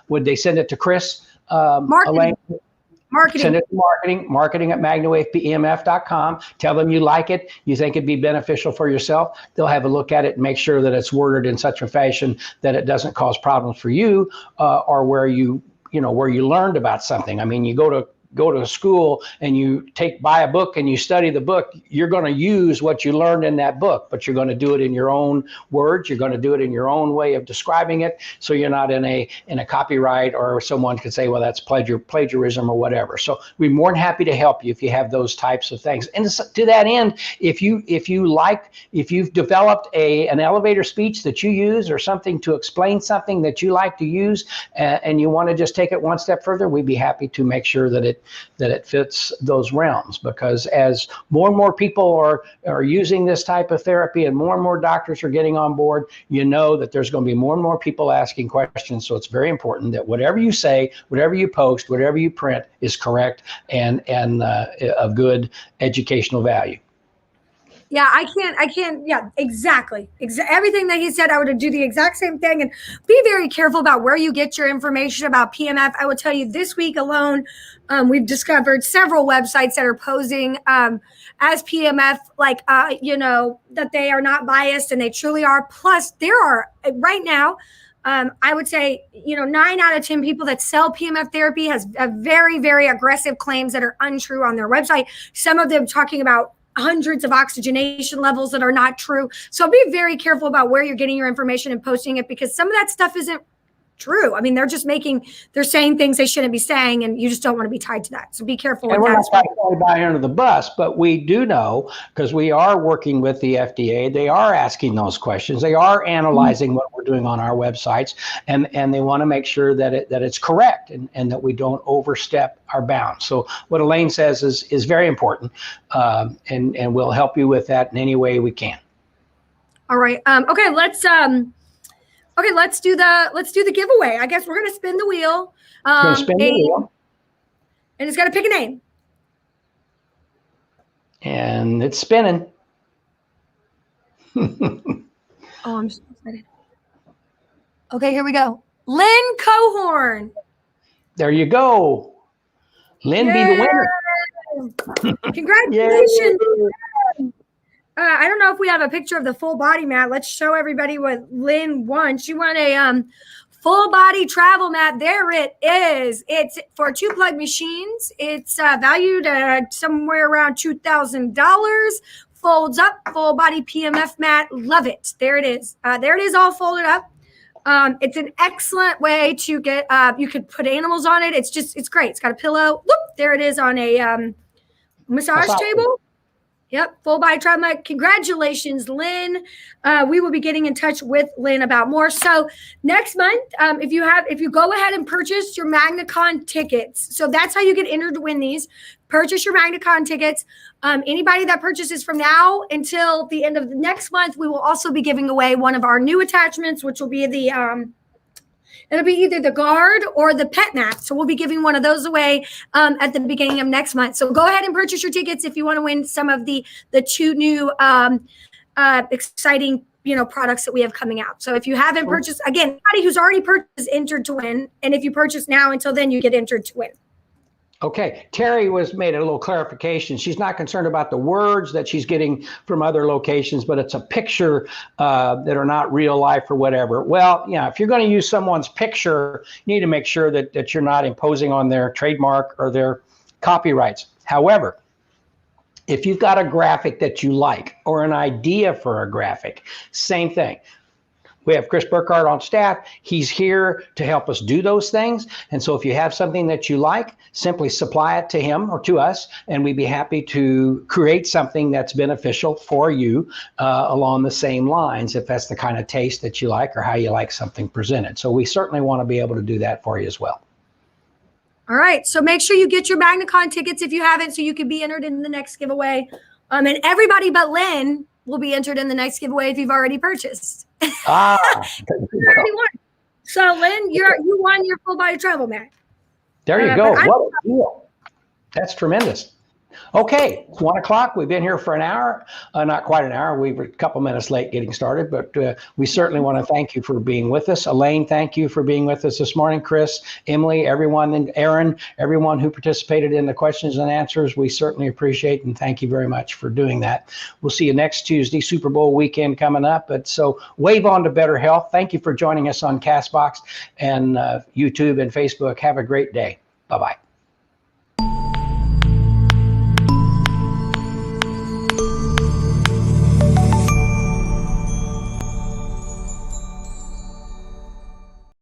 Would they send it to Chris? Marketing. Send it to marketing at MagnaWavePEMF.com. Tell them you like it, you think it'd be beneficial for yourself. They'll have a look at it and make sure that it's worded in such a fashion that it doesn't cause problems for you, or where you learned about something. I mean, you go to school and you buy a book and you study the book, you're going to use what you learned in that book, but you're going to do it in your own words. You're going to do it in your own way of describing it. So you're not in a copyright, or someone could say, well, that's plagiarism or whatever. So we're more than happy to help you if you have those types of things. And to that end, if you've developed an elevator speech that you use, or something to explain something that you like to use, and you want to just take it one step further, we'd be happy to make sure that it fits those realms. Because as more and more people are using this type of therapy and more doctors are getting on board, you know that there's going to be more and more people asking questions. So it's very important that whatever you say, whatever you post, whatever you print is correct and of good educational value. Yeah, I can't. Yeah, exactly. Everything that he said, I would do the exact same thing. And be very careful about where you get your information about PEMF. I will tell you, this week alone, we've discovered several websites that are posing as PEMF, that they are not biased, and they truly are. Plus, there are right now, I would say, 9 out of 10 people that sell PEMF therapy has a very, very aggressive claims that are untrue on their website. Some of them talking about hundreds of oxygenation levels that are not true. So be very careful about where you're getting your information and posting it, because some of that stuff isn't true. I mean, they're saying things they shouldn't be saying, and you just don't want to be tied to that. So be careful with that. And we're not trying to throw anybody under the bus, but we do know, because we are working with the FDA, they are asking those questions. They are analyzing what we're doing on our websites, and they want to make sure that it's correct and that we don't overstep our bounds. So what Elaine says is very important, and we'll help you with that in any way we can. All right. Let's do the giveaway. I guess we're gonna spin the wheel. And it's got to pick a name. And it's spinning. Oh, I'm so excited. Okay, here we go. Lynn Cohorn. There you go. Lynn, be the winner. Congratulations. I don't know if we have a picture of the full body mat. Let's show everybody what Lynn won. She won a full body travel mat. There it is. It's for 2 plug machines. It's valued at somewhere around $2,000. Folds up, full body PEMF mat. Love it. There it is. There it is, all folded up. It's an excellent way to get, you could put animals on it. It's great. It's got a pillow. Whoop, there it is on a massage table. Yep, full body trauma. Congratulations, Lynn. We will be getting in touch with Lynn about more. So next month, if you go ahead and purchase your MagnaCon tickets, so that's how you get entered to win these. Purchase your MagnaCon tickets. Anybody that purchases from now until the end of the next month, we will also be giving away one of our new attachments, which will be it'll be either the guard or the pet mat. So we'll be giving one of those away at the beginning of next month. So go ahead and purchase your tickets if you want to win some of the two new exciting products that we have coming out. So if you haven't purchased, again, anybody who's already purchased is entered to win. And if you purchase now until then, you get entered to win. Okay, Terry made a little clarification. She's not concerned about the words that she's getting from other locations, but it's a picture that are not real life or whatever. Well, if you're going to use someone's picture, you need to make sure that you're not imposing on their trademark or their copyrights. However, if you've got a graphic that you like or an idea for a graphic, same thing. We have Chris Burkhardt on staff. He's here to help us do those things. And so if you have something that you like, simply supply it to him or to us, and we'd be happy to create something that's beneficial for you along the same lines, if that's the kind of taste that you like or how you like something presented. So we certainly want to be able to do that for you as well. All right. So make sure you get your MagnaCon tickets if you haven't, so you can be entered in the next giveaway. And everybody but Lynn will be entered in the next giveaway if you've already purchased. So Lynn, you won your full body travel mat. There you go. What a deal. That's tremendous. Okay, it's 1 o'clock. We've been here for an hour, not quite an hour. We were a couple minutes late getting started, but we certainly want to thank you for being with us. Elaine, thank you for being with us this morning. Chris, Emily, everyone, and Aaron, everyone who participated in the questions and answers, we certainly appreciate and thank you very much for doing that. We'll see you next Tuesday, Super Bowl weekend coming up. But so wave on to better health. Thank you for joining us on CastBox and YouTube and Facebook. Have a great day. Bye-bye.